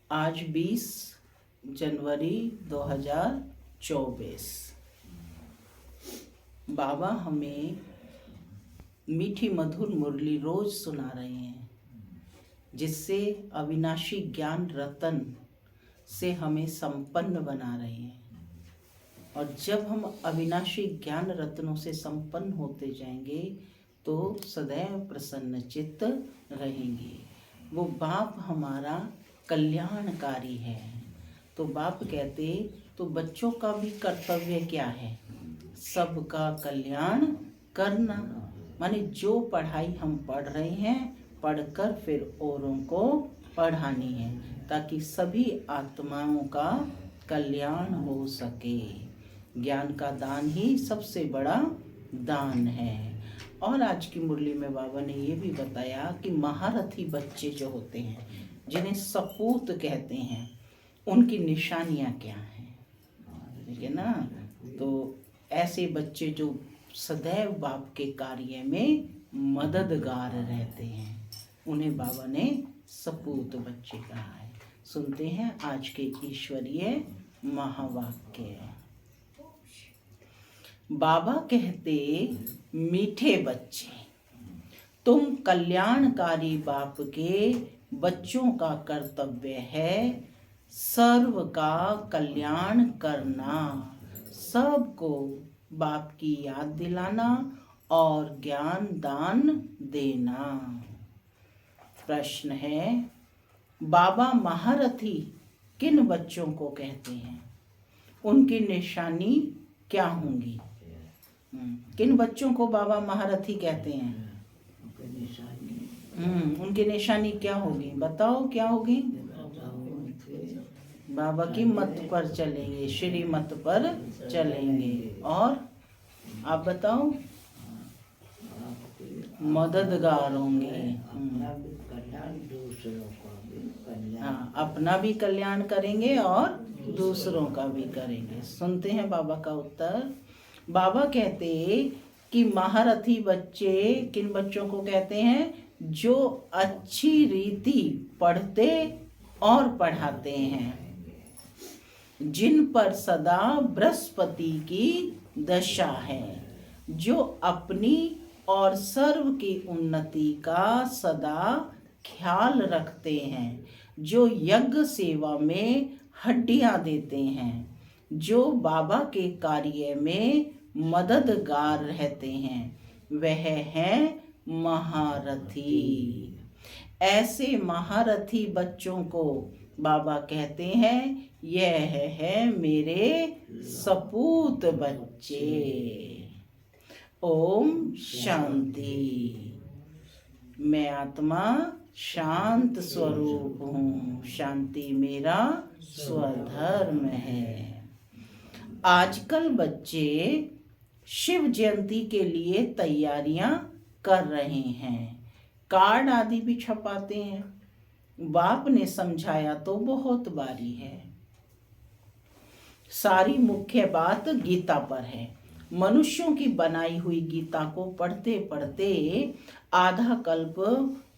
आज 20 जनवरी 2024। बाबा हमें मीठी मधुर मुरली रोज सुना रहे हैं, जिससे अविनाशी ज्ञान रतन से हमें संपन्न बना रहे हैं। और जब हम अविनाशी ज्ञान रत्नों से संपन्न होते जाएंगे तो सदैव प्रसन्न चित्त रहेंगे। वो बाप हमारा कल्याणकारी है। तो बाप कहते तो बच्चों का भी कर्तव्य क्या है? सबका कल्याण करना। माने जो पढ़ाई हम पढ़ रहे हैं, पढ़कर फिर औरों को पढ़ानी है, ताकि सभी आत्माओं का कल्याण हो सके। ज्ञान का दान ही सबसे बड़ा दान है। और आज की मुरली में बाबा ने ये भी बताया कि महारथी बच्चे जो होते हैं, जिन्हें सपूत कहते हैं, उनकी निशानियां क्या हैं, ठीक है ना। तो ऐसे बच्चे जो सदैव बाप के कार्य में मददगार रहते हैं, उन्हें बाबा ने सपूत बच्चे कहा है। सुनते हैं आज के ईश्वरीय महावाक्य। बाबा कहते, मीठे बच्चे, तुम कल्याणकारी बाप के बच्चों का कर्तव्य है सर्व का कल्याण करना, सबको बाप की याद दिलाना और ज्ञान दान देना। प्रश्न है, बाबा महारथी किन बच्चों को कहते हैं? उनकी निशानी क्या होंगी? किन बच्चों को बाबा महारथी कहते हैं? उनकी निशानी क्या होगी? बताओ क्या होगी? बाबा की मत पर चलेंगे, श्री मत पर चलेंगे। और आप बताओ? मददगार होंगे। हाँ, अपना भी कल्याण करेंगे और दूसरों का भी करेंगे। सुनते हैं बाबा का उत्तर। बाबा कहते कि महारथी बच्चे किन बच्चों को कहते हैं? जो अच्छी रीति पढ़ते और पढ़ाते हैं, जिन पर सदा बृहस्पति की दशा है, जो अपनी और सर्व की उन्नति का सदा ख्याल रखते हैं, जो यज्ञ सेवा में हड्डियां देते हैं, जो बाबा के कार्य में मददगार रहते हैं, वह है महारथी। ऐसे महारथी बच्चों को बाबा कहते हैं, यह है मेरे सपूत बच्चे। ओम शांति। मैं आत्मा शांत स्वरूप हूँ, शांति मेरा स्वधर्म है। आजकल बच्चे शिव जयंती के लिए तैयारियां कर रहे हैं, कार्ड आदि भी छपाते हैं। बाप ने समझाया तो बहुत बारी है। सारी मुख्य बात गीता पर है। मनुष्यों की बनाई हुई गीता को पढ़ते पढ़ते आधा कल्प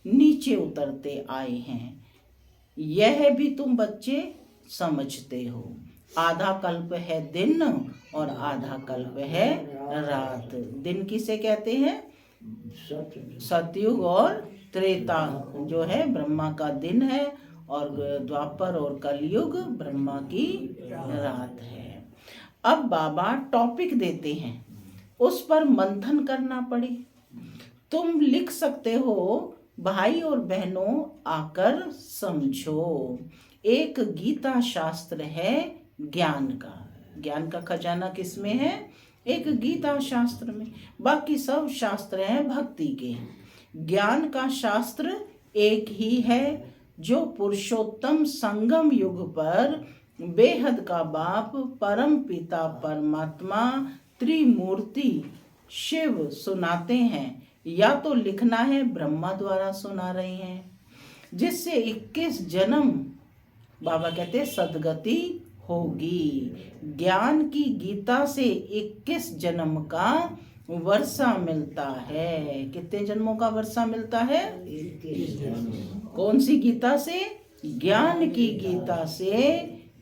नीचे उतरते आए हैं। यह भी तुम बच्चे समझते हो। आधा कल्प है दिन और आधा कल्प है रात। दिन किसे कहते हैं? सतयुग और त्रेता जो है ब्रह्मा का दिन है, और द्वापर और कलयुग ब्रह्मा की रात है। अब बाबा टॉपिक देते हैं, उस पर मंथन करना पड़े। तुम लिख सकते हो, भाई और बहनों आकर समझो। एक गीता शास्त्र है ज्ञान का। ज्ञान का खजाना किसमें है? एक गीता शास्त्र में। बाकी सब शास्त्र हैं भक्ति के। ज्ञान का शास्त्र एक ही है, जो पुरुषोत्तम संगम युग पर बेहद का बाप परम पिता परमात्मा त्रिमूर्ति शिव सुनाते हैं, या तो लिखना है ब्रह्मा द्वारा सुना रहे हैं, जिससे 21 जन्म बाबा कहते सदगति होगी। ज्ञान की गीता से 21 जन्म का वर्षा मिलता है। कितने जन्मों का वर्षा मिलता है? 21 जन्म। कौन सी गीता से? ज्ञान की गीता से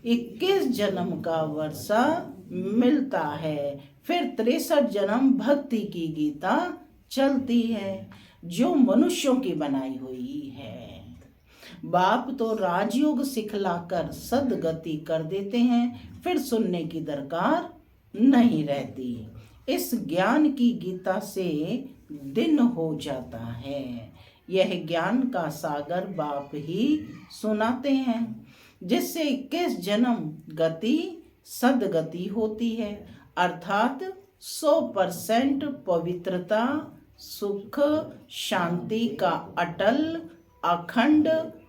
21 जन्म का वर्षा मिलता है, फिर 63 जन्म भक्ति की गीता चलती है जो मनुष्यों की बनाई हुई है। बाप तो राजयोग सिखलाकर सदगति कर देते हैं, फिर सुनने की दरकार नहीं रहती। इस ज्ञान की गीता से दिन हो जाता है। यह ज्ञान का सागर बाप ही सुनाते हैं, जिससे 21 जन्म गति सदगति होती है, अर्थात 100% पवित्रता, सुख, शांति का अटल अखंड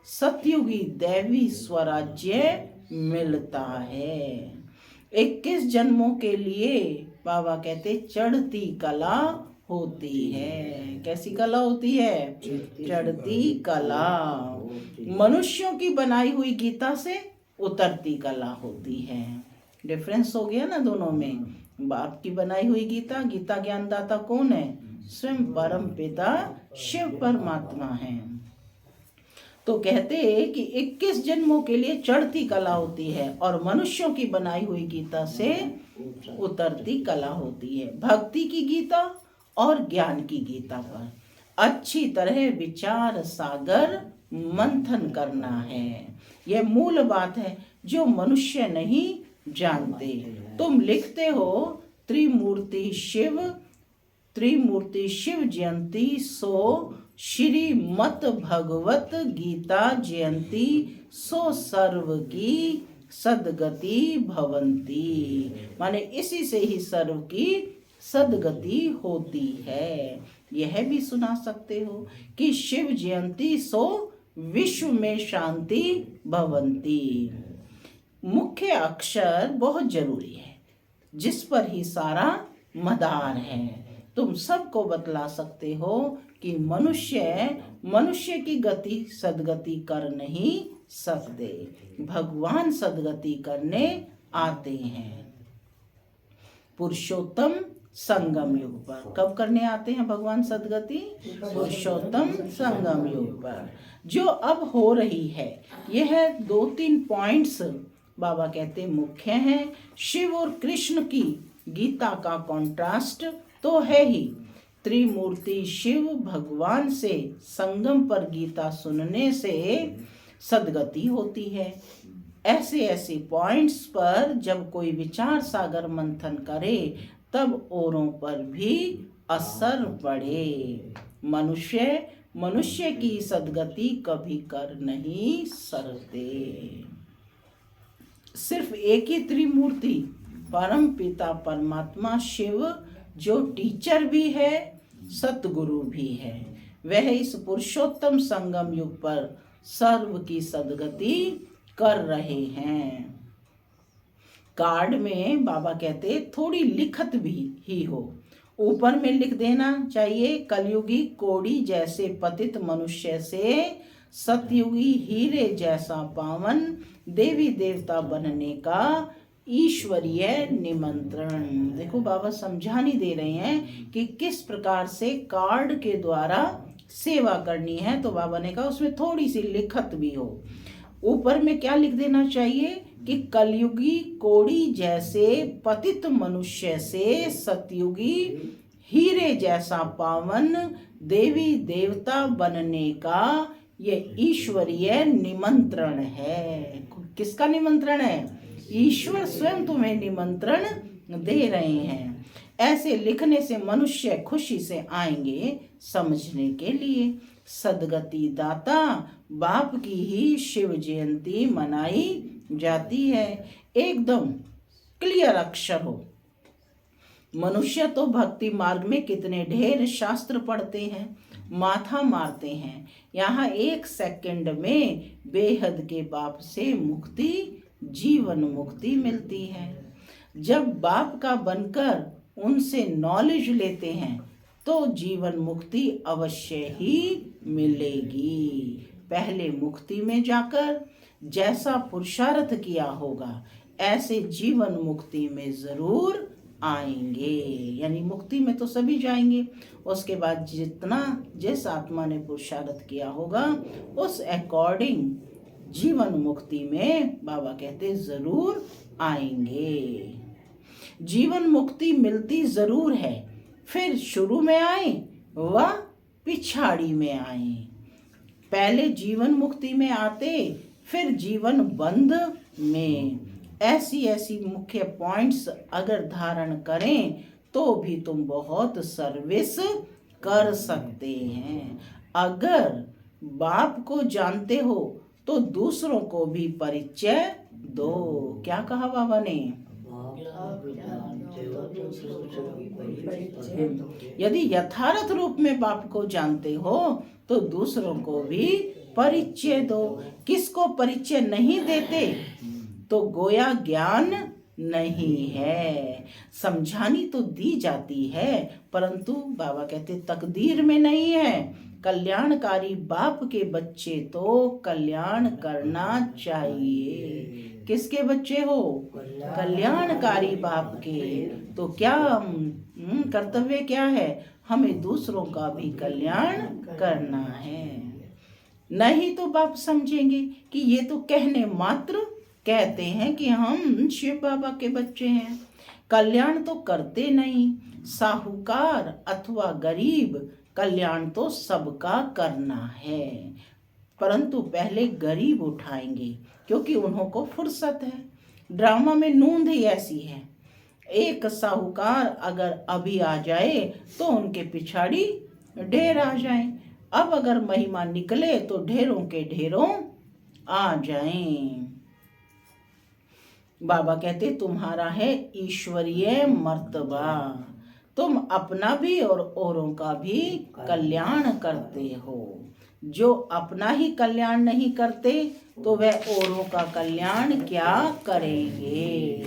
सतयुगी दैवी स्वराज्य मिलता है। 21 जन्मों के लिए बाबा कहते चढ़ती कला होती है। कैसी कला होती है? चढ़ती कला। मनुष्यों की बनाई हुई गीता से उतरती कला होती है। डिफरेंस हो गया ना दोनों में। बाप की बनाई हुई गीता, गीता ज्ञानदाता कौन है? स्वयं परम पिता शिव परमात्मा है। तो कहते हैं कि 21 जन्मों के लिए चढ़ती कला होती है और मनुष्यों की बनाई हुई गीता से उतरती कला होती है। भक्ति की गीता और ज्ञान की गीता पर अच्छी तरह विचार सागर मंथन करना है। यह मूल बात है जो मनुष्य नहीं जानते। तुम लिखते हो त्रिमूर्ति शिव जयंती सो श्रीमत भगवत गीता जयंती सो सर्व की सदगति भवंती, माने इसी से ही सर्व की सदगति होती है। यह भी सुना सकते हो कि शिव जयंती सो विश्व में शांति भवंती। मुख्य अक्षर बहुत जरूरी है, जिस पर ही सारा मदार है। तुम सबको बतला सकते हो कि मनुष्य की गति सदगति कर नहीं सकते, भगवान सदगति करने आते हैं। पुरुषोत्तम संगम युग पर कब करने आते हैं भगवान सदगति? पुरुषोत्तम संगम युग पर, जो अब हो रही है। यह 2-3 पॉइंट्स बाबा कहते मुख्य हैं। शिव और कृष्ण की गीता का कॉन्ट्रास्ट तो है ही। त्रिमूर्ति शिव भगवान से संगम पर गीता सुनने से सदगति होती है। ऐसे पॉइंट्स पर जब कोई विचार सागर मंथन करे तब औरों पर भी असर पड़े। मनुष्य की सदगति कभी कर नहीं सकते। सिर्फ एक ही त्रिमूर्ति परम पिता परमात्मा शिव, जो टीचर भी है सतगुरु भी है, वह इस पुरुषोत्तम संगम युग पर सर्व की सदगति कर रहे हैं। कार्ड में बाबा कहते थोड़ी लिखत भी ही हो, ऊपर में लिख देना चाहिए, कलयुगी कोड़ी जैसे पतित मनुष्य से सतयुगी हीरे जैसा पावन देवी देवता बनने का ईश्वरीय निमंत्रण। देखो बाबा समझानी दे रहे हैं कि किस प्रकार से कार्ड के द्वारा सेवा करनी है। तो बाबा ने कहा उसमें थोड़ी सी लिखत भी हो। ऊपर में क्या लिख देना चाहिए कि कलयुगी कोड़ी जैसे पतित मनुष्य से सतयुगी हीरे जैसा पावन देवी देवता बनने का ये ईश्वरीय निमंत्रण है। किसका निमंत्रण है? ईश्वर स्वयं तुम्हें निमंत्रण दे रहे हैं। ऐसे लिखने से मनुष्य खुशी से आएंगे समझने के लिए। सदगति दाता बाप की ही शिव जयंती मनाई जाती है। एकदम क्लियर अक्षर हो। मनुष्य तो भक्ति मार्ग में कितने ढेर शास्त्र पढ़ते हैं, माथा मारते हैं। यहाँ 1 सेकंड में बेहद के बाप से मुक्ति, जीवन मुक्ति मिलती है। जब बाप का बनकर उनसे नॉलेज लेते हैं तो जीवन मुक्ति अवश्य ही मिलेगी। पहले मुक्ति में जाकर जैसा पुरुषार्थ किया होगा ऐसे जीवन मुक्ति में जरूर आएंगे। यानी मुक्ति में तो सभी जाएंगे, उसके बाद जिस आत्मा ने पुरुषार्थ किया होगा उस अकॉर्डिंग जीवन मुक्ति में बाबा कहते जरूर आएंगे। जीवन मुक्ति मिलती जरूर है, फिर शुरू में आए व पिछाड़ी में आए। पहले जीवन मुक्ति में आते, फिर जीवन बंध में। ऐसी ऐसी मुख्य पॉइंट्स अगर धारण करें तो भी तुम बहुत सर्विस कर सकते हैं। अगर बाप को जानते हो तो दूसरों को भी परिचय दो। क्या कहा बाबा ने? यदि यथार्थ रूप में बाप को जानते हो तो दूसरों को भी परिचय दो। किसको परिचय नहीं देते तो गोया ज्ञान नहीं है। समझानी तो दी जाती है, परंतु बाबा कहते तकदीर में नहीं है। कल्याणकारी बाप के बच्चे तो कल्याण करना चाहिए। किसके बच्चे हो? कल्याणकारी बाप के। तो क्या कर्तव्य क्या है? हमें दूसरों का भी कल्याण करना है। नहीं तो बाप समझेंगे कि ये तो कहने मात्र कहते हैं कि हम शिव बाबा के बच्चे हैं, कल्याण तो करते नहीं। साहूकार अथवा गरीब, कल्याण तो सबका करना है, परंतु पहले गरीब उठाएंगे क्योंकि उन्हों को फुर्सत है। ड्रामा में नूंद ही ऐसी है। एक साहूकार अगर अभी आ जाए तो उनके पिछाड़ी ढेर आ जाए। अब अगर महिमा निकले तो ढेरों के ढेरों आ जाएं। बाबा कहते तुम्हारा है ईश्वरीय मर्तबा, तुम अपना भी और औरों का भी कल्याण करते हो। जो अपना ही कल्याण नहीं करते तो वह औरों का कल्याण क्या करेंगे?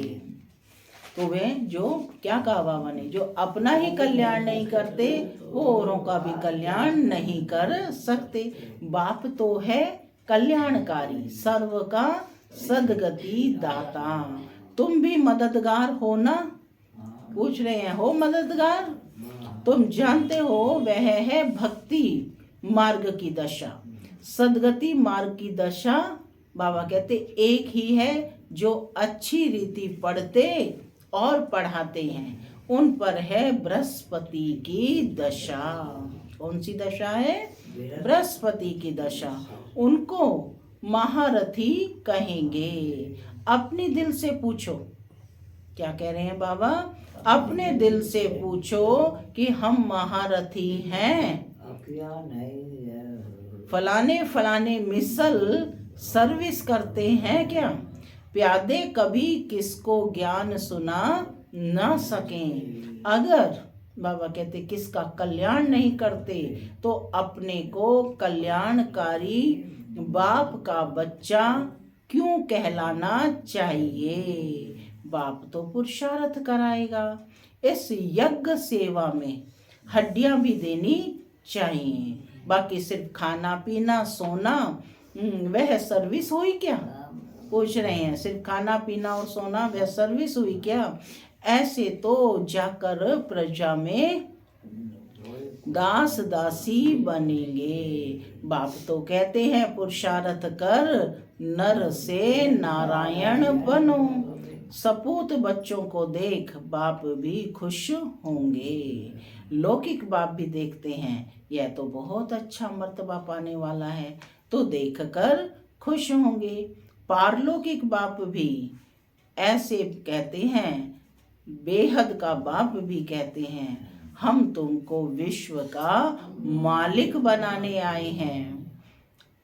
तो वे जो क्या कहा बाबा ने, जो अपना ही कल्याण नहीं करते वो औरों का भी कल्याण नहीं कर सकते। बाप तो है कल्याणकारी, सर्व का सदगति दाता। तुम भी मददगार हो ना? पूछ रहे हैं, हो मददगार? तुम जानते हो वह है भक्ति मार्ग की दशा। सदगति मार्ग की दशा बाबा कहते एक ही है। जो अच्छी रीति पढ़ते और पढ़ाते हैं उन पर है बृहस्पति की दशा। कौन सी दशा है? बृहस्पति की दशा। उनको महारथी कहेंगे। अपने दिल से पूछो, क्या कह रहे हैं बाबा? अपने दिल से पूछो कि हम महारथी हैं। फलाने फलाने मिसल सर्विस करते हैं क्या? प्यादे कभी किसको ज्ञान सुना ना सकें। अगर बाबा कहते किसका कल्याण नहीं करते तो अपने को कल्याणकारी बाप का बच्चा क्यों कहलाना चाहिए? बाप तो पुरुषार्थ कराएगा। इस यज्ञ सेवा में हड्डियां भी देनी चाहिए। बाकी सिर्फ खाना पीना सोना वह सर्विस हुई क्या? पूछ रहे हैं, सिर्फ खाना पीना और सोना वह सर्विस हुई क्या? ऐसे तो जाकर प्रजा में दास दासी बनेंगे। बाप तो कहते हैं पुरुषार्थ कर नर से नारायण बनो। सपूत बच्चों को देख बाप भी खुश होंगे। लौकिक बाप भी देखते हैं यह तो बहुत अच्छा मर्तबा पाने वाला है, तो देखकर खुश होंगे। पारलौकिक बाप भी ऐसे कहते हैं, बेहद का बाप भी कहते हैं हम तुमको विश्व का मालिक बनाने आए हैं,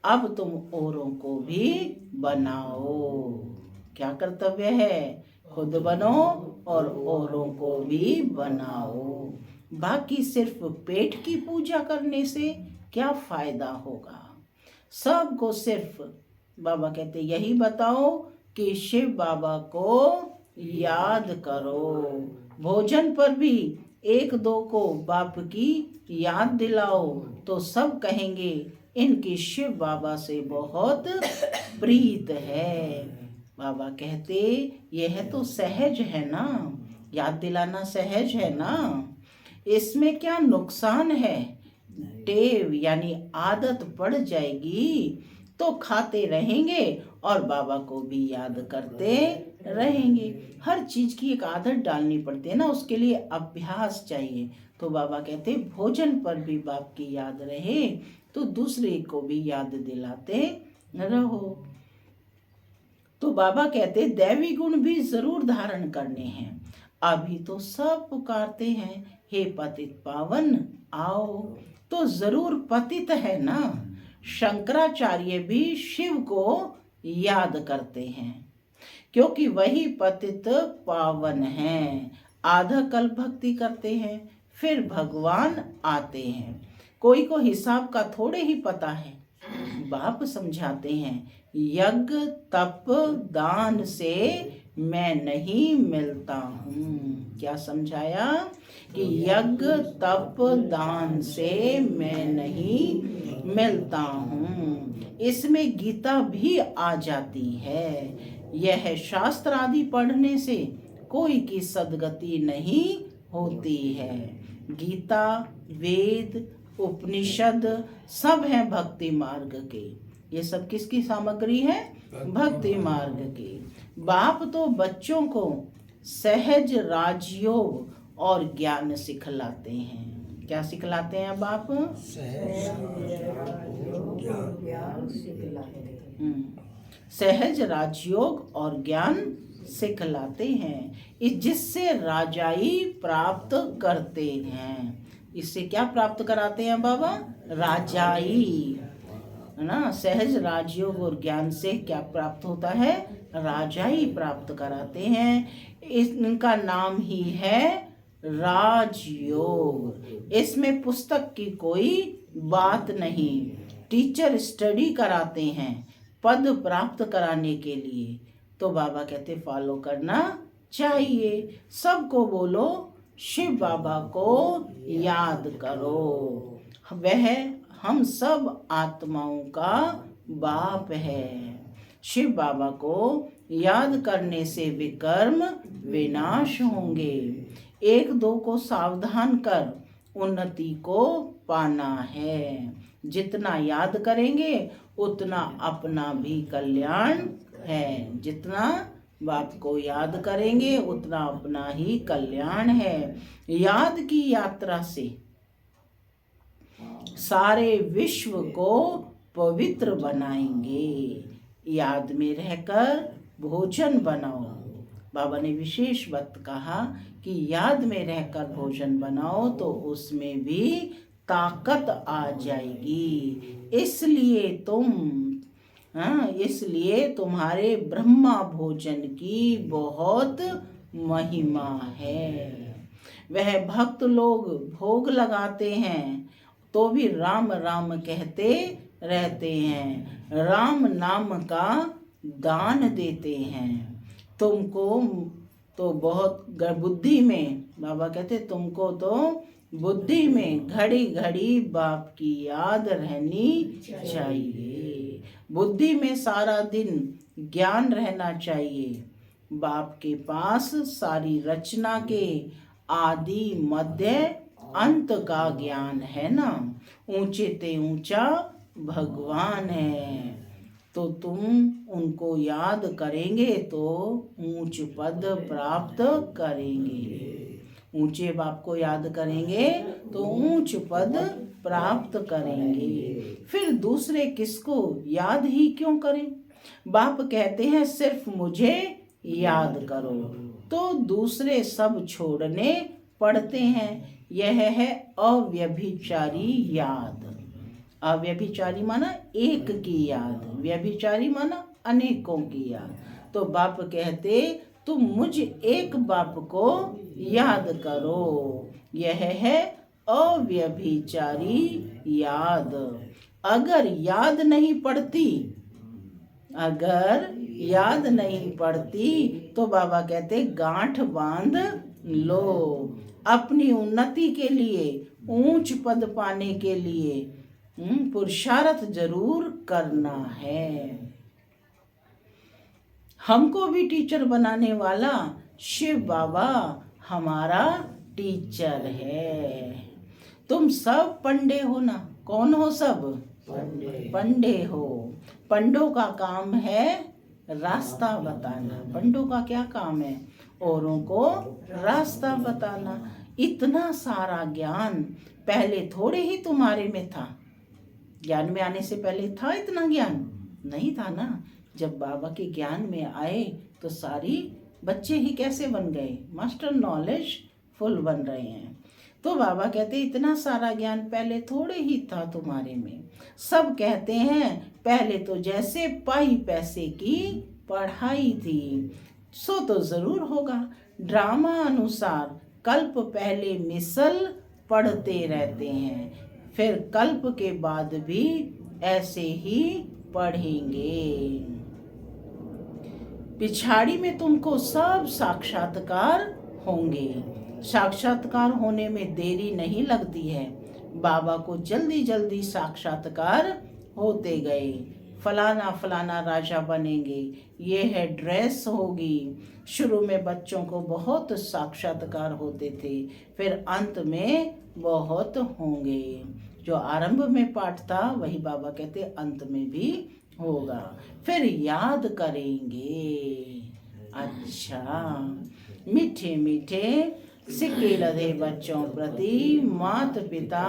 अब तुम औरों को भी बनाओ। क्या कर्तव्य है? खुद बनो और औरों को भी बनाओ। बाकी सिर्फ पेट की पूजा करने से क्या फायदा होगा? सबको सिर्फ बाबा कहते यही बताओ कि शिव बाबा को याद करो। भोजन पर भी एक दो को बाप की याद दिलाओ तो सब कहेंगे इनकी शिव बाबा से बहुत प्रीत है। बाबा कहते यह तो सहज है ना, याद दिलाना सहज है ना, इसमें क्या नुकसान है? टेव यानी आदत पड़ जाएगी तो खाते रहेंगे और बाबा को भी याद करते रहेंगे। हर चीज की एक आदत डालनी पड़ती है ना, उसके लिए अभ्यास चाहिए। तो बाबा कहते भोजन पर भी बाप की याद रहे तो दूसरे को भी याद दिलाते रहो। तो बाबा कहते दैवी गुण भी जरूर धारण करने हैं। अभी तो सब पुकारते हैं हे पतित पावन आओ, तो जरूर पतित है ना। शंकराचार्य भी शिव को याद करते हैं क्योंकि वही पतित पावन हैं। आधा कल्प भक्ति करते हैं फिर भगवान आते हैं। कोई को हिसाब का थोड़े ही पता है। बाप समझाते हैं यज्ञ तप दान से मैं नहीं मिलता हूँ। क्या समझाया कि यज्ञ तप दान से मैं नहीं मिलता हूँ। इसमें गीता भी आ जाती है। यह शास्त्र आदि पढ़ने से कोई की सदगति नहीं होती है। गीता वेद उपनिषद सब हैं भक्ति मार्ग के। ये सब किसकी सामग्री है? भक्ति मार्ग की। बाप तो बच्चों को सहज राजयोग और ज्ञान सिखलाते हैं। क्या सिखलाते हैं बाप? सहज राजयोग और ज्ञान सिखलाते हैं। जिससे राजाई प्राप्त करते हैं। इससे क्या प्राप्त कराते हैं बाबा? राजाई, है ना। सहज राजयोग और ज्ञान से क्या प्राप्त होता है? राजाई प्राप्त कराते हैं। इनका नाम ही है राजयोग। इसमें पुस्तक की कोई बात नहीं। टीचर स्टडी कराते हैं पद प्राप्त कराने के लिए। तो बाबा कहते फॉलो करना चाहिए। सबको बोलो शिव बाबा को याद करो। वह हम सब आत्माओं का बाप है। शिव बाबा को याद करने से विकर्म विनाश होंगे। एक दो को सावधान कर उन्नति को पाना है। जितना याद करेंगे उतना अपना भी कल्याण है। जितना बाप को याद करेंगे उतना अपना ही कल्याण है। याद की यात्रा से सारे विश्व को पवित्र बनाएंगे। याद में रहकर भोजन बनाओ। बाबा ने विशेष बात कहा कि याद में रहकर भोजन बनाओ तो उसमें भी ताकत आ जाएगी। इसलिए तुम्हारे ब्रह्मा भोजन की बहुत महिमा है। वह भक्त लोग भोग लगाते हैं तो भी राम राम कहते रहते हैं। राम नाम का दान देते हैं। तुमको तो बहुत बुद्धि में, बाबा कहते तुमको तो बुद्धि में घड़ी घड़ी बाप की याद रहनी चाहिए। बुद्धि में सारा दिन ज्ञान रहना चाहिए। बाप के पास सारी रचना के आदि मध्य अंत का ज्ञान है ना। ऊंचे ते ऊंचा भगवान है। तो तुम उनको याद करेंगे तो ऊंच पद प्राप्त करेंगे। ऊंचे बाप को याद करेंगे तो ऊंच पद प्राप्त करेंगे। फिर दूसरे किसको याद ही क्यों करें? बाप कहते हैं सिर्फ मुझे याद करो। तो दूसरे सब छोड़ने पड़ते हैं। यह है अव्यभिचारी याद। अव्यभिचारी माना एक की याद, व्यभिचारी माना अनेकों की याद। तो बाप कहते तुम मुझ एक बाप को याद करो। यह है अव्यभिचारी याद। अगर याद नहीं पड़ती तो बाबा कहते गांठ बांध लो। अपनी उन्नति के लिए, ऊंच पद पाने के लिए पुरुषार्थ जरूर करना है। हमको भी टीचर बनाने वाला शिव बाबा हमारा टीचर है। तुम सब पंडे हो ना। कौन हो? सब पंडे हो। पंडों का काम है रास्ता बताना। पंडों का क्या काम है? औरों को रास्ता बताना। इतना सारा ज्ञान पहले थोड़े ही तुम्हारे में था। ज्ञान में आने से पहले था इतना ज्ञान? नहीं था ना। जब बाबा के ज्ञान में आए तो सारी बच्चे ही कैसे बन गए? मास्टर नॉलेज फुल बन रहे हैं। तो बाबा कहते इतना सारा ज्ञान पहले थोड़े ही था तुम्हारे में। सब कहते हैं पहले तो जैसे पाई पैसे की पढ़ाई थी, सो तो जरूर होगा। ड्रामा अनुसार कल्प पहले मिसल पढ़ते रहते हैं, फिर कल्प के बाद भी ऐसे ही पढ़ेंगे। पिछाड़ी में तुमको सब साक्षात्कार होंगे। साक्षात्कार होने में देरी नहीं लगती है। बाबा को जल्दी जल्दी साक्षात्कार होते गए। फलाना फलाना राजा बनेंगे, ये है ड्रेस होगी। शुरू में बच्चों को बहुत साक्षात्कार होते थे, फिर अंत में बहुत होंगे। जो आरंभ में पाठ था वही बाबा कहते अंत में भी होगा। फिर याद करेंगे। अच्छा, मीठे मीठे सिक्के लदे बच्चों प्रति माता पिता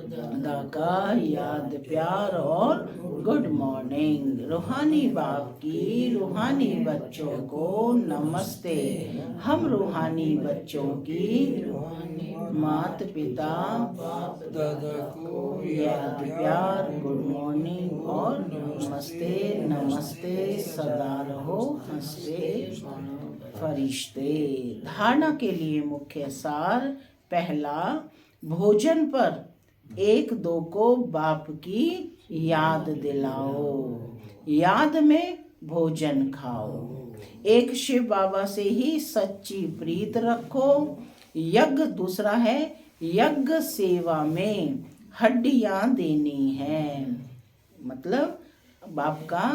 दादा का याद प्यार और गुड मॉर्निंग। रूहानी बाप की रूहानी बच्चों को नमस्ते। हम रूहानी बच्चों की माता पिता दादा को याद प्यार, गुड मॉर्निंग और नमस्ते। नमस्ते, सदा रहो हंसते फरिश्ते। धारणा के लिए मुख्य सार। पहला, भोजन पर एक दो को बाप की याद दिलाओ। याद में भोजन खाओ। एक शिव बाबा से ही सच्ची प्रीत रखो। यज्ञ दूसरा है, यज्ञ सेवा में हड्डियां देनी है। मतलब बाप का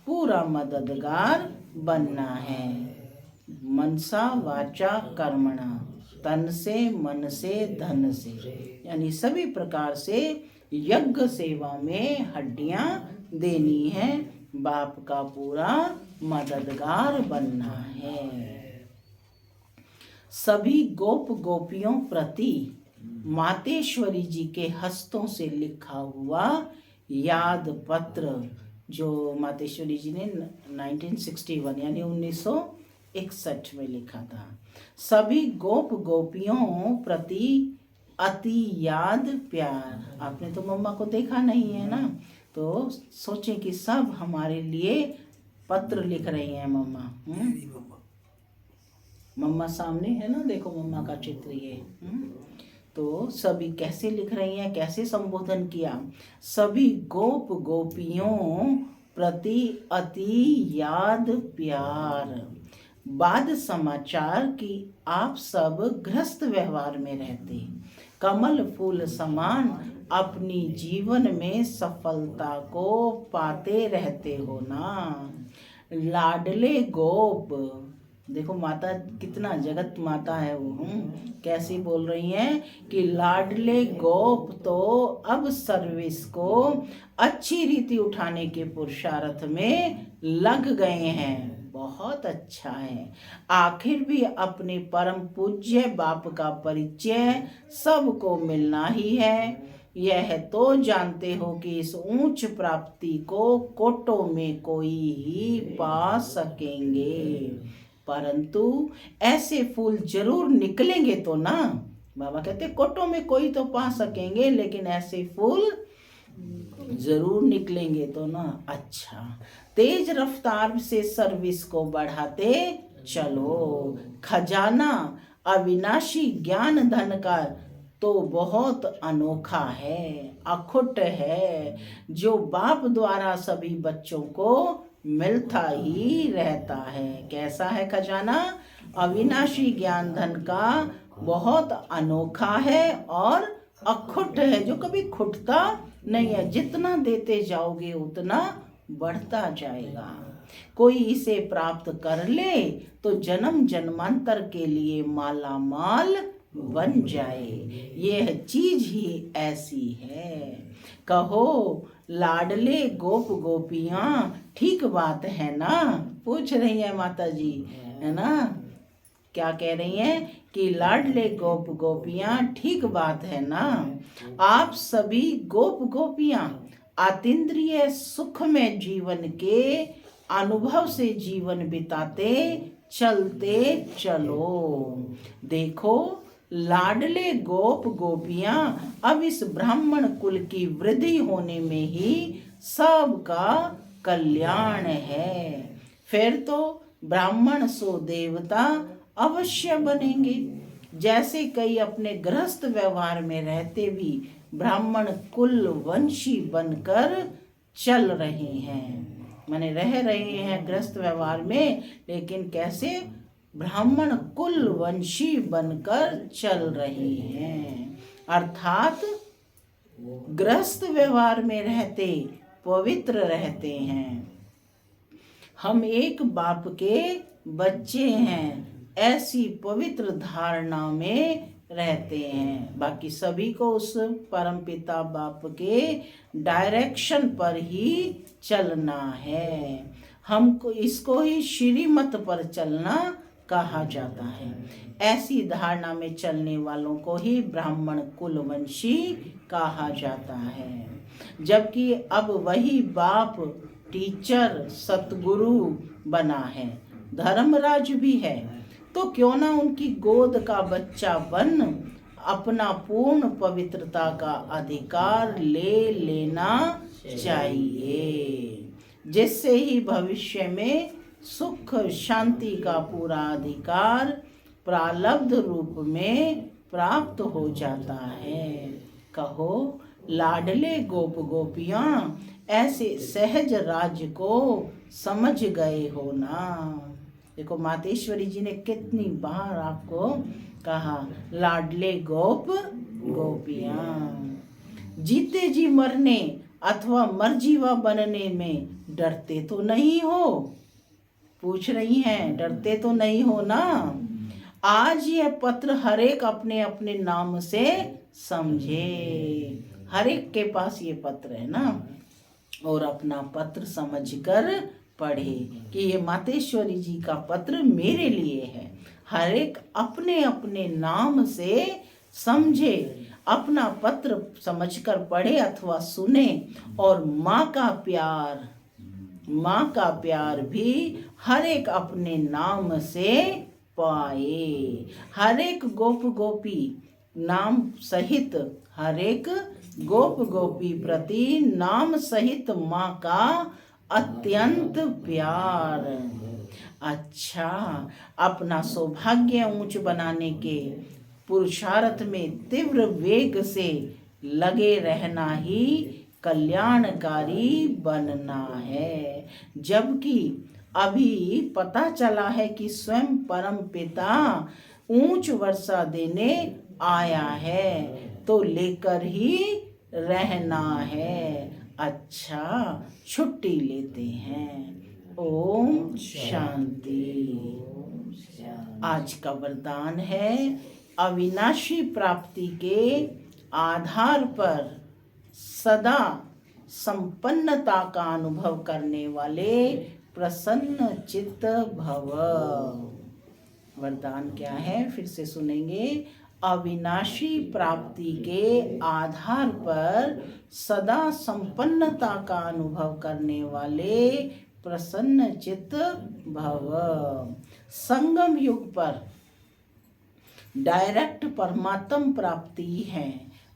पूरा मददगार बनना है। मनसा वाचा कर्मणा, तन से मन से धन से, यानी सभी प्रकार से यज्ञ सेवा में हड्डियां देनी है। बाप का पूरा मददगार बनना है। सभी गोप गोपियों प्रति मातेश्वरी जी के हस्तों से लिखा हुआ याद पत्र, जो मातेश्वरी जी ने 1961 यानी 1961 में लिखा था। सभी गोप गोपियों प्रति अति याद प्यार। आपने तो मम्मा को देखा नहीं है ना, तो सोचें कि सब हमारे लिए पत्र लिख रही हैं मम्मा। मम्मा सामने है ना, देखो मम्मा का चित्र ये। तो सभी कैसे लिख रही हैं, कैसे संबोधन किया? सभी गोप गोपियों प्रति अति याद प्यार। बाद समाचार कि आप सब गृहस्थ व्यवहार में रहते, कमल फूल समान अपनी जीवन में सफलता को पाते रहते हो ना। लाडले गोप, देखो माता कितना जगत माता है वो, कैसी बोल रही हैं कि लाडले गोप तो अब सर्विस को अच्छी रीति उठाने के पुरुषार्थ में लग गए हैं। बहुत अच्छा है। आखिर भी अपने परम पूज्य बाप का परिचय सबको मिलना ही है। यह तो जानते हो कि इस ऊंच प्राप्ति को कोटों में कोई ही पा सकेंगे, परंतु ऐसे फूल जरूर निकलेंगे तो ना। बाबा कहते कोटों में कोई तो पा सकेंगे, लेकिन ऐसे फूल जरूर निकलेंगे तो ना। अच्छा, तेज रफ्तार से सर्विस को बढ़ाते चलो। खजाना अविनाशी ज्ञान धन का तो बहुत अनोखा है, अखुट है, जो बाप द्वारा सभी बच्चों को मिलता ही रहता है। कैसा है खजाना? अविनाशी ज्ञान धन का बहुत अनोखा है और अखुट है, जो कभी खुटता नहीं है। जितना देते जाओगे उतना बढ़ता जाएगा। कोई इसे प्राप्त कर ले तो जन्म जन्मांतर के लिए माला माल बन जाए। यह चीज ही ऐसी है। कहो लाडले गोप गोपियां ठीक बात है ना, पूछ रही है माता जी, है ना। क्या कह रही हैं कि लाडले गोप गोपियां ठीक बात है ना। आप सभी गोप गोपियां आतीन्द्रिय सुख में जीवन के अनुभव से जीवन बिताते चलते चलो। देखो लाडले गोप गोपियां अब इस ब्राह्मण कुल की वृद्धि होने में ही सबका कल्याण है। फिर तो ब्राह्मण सो देवता अवश्य बनेंगे। जैसे कई अपने गृहस्थ व्यवहार में रहते भी ब्राह्मण कुल वंशी बनकर चल रहे हैं, माने रह रहे हैं गृहस्थ व्यवहार में, लेकिन कैसे, ब्राह्मण कुल वंशी बनकर चल रहे हैं। अर्थात गृहस्थ व्यवहार में रहते पवित्र रहते हैं। हम एक बाप के बच्चे हैं, ऐसी पवित्र धारणा में रहते हैं। बाकी सभी को उस परमपिता बाप के डायरेक्शन पर ही चलना है। हमको इसको ही श्रीमत पर चलना कहा जाता है। ऐसी धारणा में चलने वालों को ही ब्राह्मण कुलवंशी कहा जाता है। जबकि अब वही बाप टीचर सतगुरु बना है, धर्मराज भी है, तो क्यों ना उनकी गोद का बच्चा बन अपना पूर्ण पवित्रता का अधिकार ले लेना चाहिए, जिससे ही भविष्य में सुख शांति का पूरा अधिकार प्रारब्ध रूप में प्राप्त हो जाता है। कहो लाडले गोप गोपियां ऐसे सहज राज्य को समझ गए हो ना। देखो मातेश्वरी जी ने कितनी बार आपको कहा लाडले गोप गोपियां। जीते जी मरने अथवा मरजीवा बनने में डरते तो नहीं हो, पूछ रही हैं, डरते तो नहीं हो ना। आज यह पत्र हर एक अपने अपने नाम से समझे, हर एक के पास ये पत्र है ना, और अपना पत्र समझकर पढ़े कि ये मातेश्वरी जी का पत्र मेरे लिए है। हर एक अपने अपने नाम से समझे, अपना पत्र समझकर पढ़े अथवा सुने, और माँ का प्यार भी हर एक अपने नाम से पाए। हर एक गोप गोपी नाम सहित, हर एक गोप गोपी प्रति नाम सहित माँ का अत्यंत प्यार। अच्छा, अपना सौभाग्य ऊंच बनाने के पुरुषार्थ में तीव्र वेग से लगे रहना ही कल्याणकारी बनना है। जबकि अभी पता चला है कि स्वयं परम पिता ऊंच वर्षा देने आया है, तो लेकर ही रहना है। अच्छा, छुट्टी लेते हैं। ओम शांति। आज का वरदान है अविनाशी प्राप्ति के आधार पर सदा संपन्नता का अनुभव करने वाले प्रसन्न चित्त भव। वरदान क्या है, फिर से सुनेंगे। अविनाशी प्राप्ति के आधार पर सदा संपन्नता का अनुभव करने वाले प्रसन्न चित्त भव। संगम युग पर डायरेक्ट परमात्म प्राप्ति है।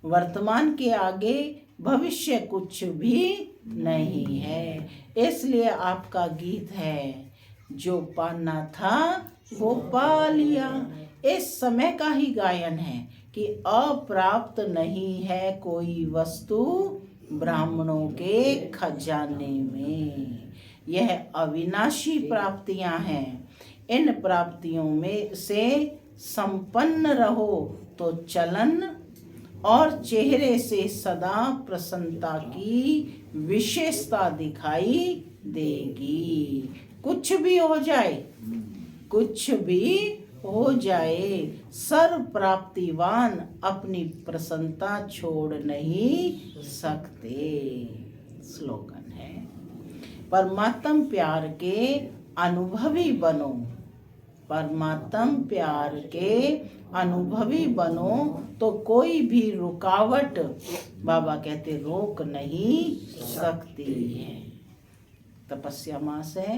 वर्तमान के आगे भविष्य कुछ भी नहीं है। इसलिए आपका गीत है, जो पाना था वो पा लिया। इस समय का ही गायन है कि अप्राप्त नहीं है कोई वस्तु ब्राह्मणों के खजाने में। यह अविनाशी प्राप्तियां हैं। इन प्राप्तियों में से संपन्न रहो तो चलन और चेहरे से सदा प्रसन्नता की विशेषता दिखाई देगी। कुछ भी हो जाए, कुछ भी हो जाए, सर्व प्राप्तिवान अपनी प्रसन्नता छोड़ नहीं सकते। स्लोगन है। परमात्म प्यार के अनुभवी बनो, परमात्म प्यार के अनुभवी बनो, तो कोई भी रुकावट बाबा कहते रोक नहीं सकती है। तपस्या मास है।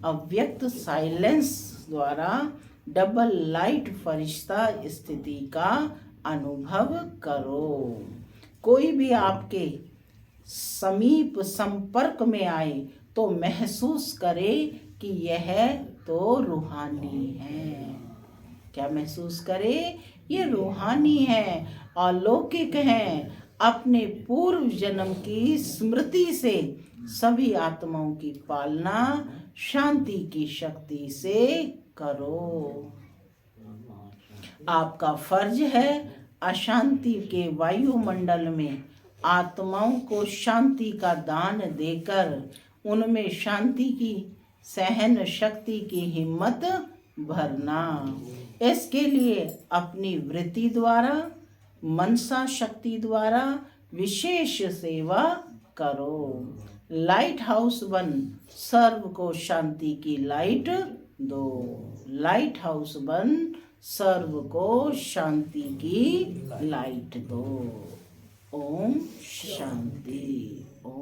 अव्यक्त साइलेंस द्वारा डबल लाइट फरिश्ता स्थिति का अनुभव करो। कोई भी आपके समीप संपर्क में आए तो महसूस करे कि यह तो रूहानी है। क्या महसूस करे? ये रूहानी है, अलौकिक है। अपने पूर्व जन्म की स्मृति से सभी आत्माओं की पालना शांति की शक्ति से करो। आपका फर्ज है अशांति के वायुमंडल में आत्माओं को शांति का दान देकर उनमें शांति की सहन शक्ति की हिम्मत भरना। इसके लिए अपनी वृत्ति द्वारा, मनसा शक्ति द्वारा विशेष सेवा करो। लाइट हाउस बन सर्व को शांति की लाइट दो। लाइट हाउस बन सर्व को शांति की लाइट दो। ओम शांति। ओम।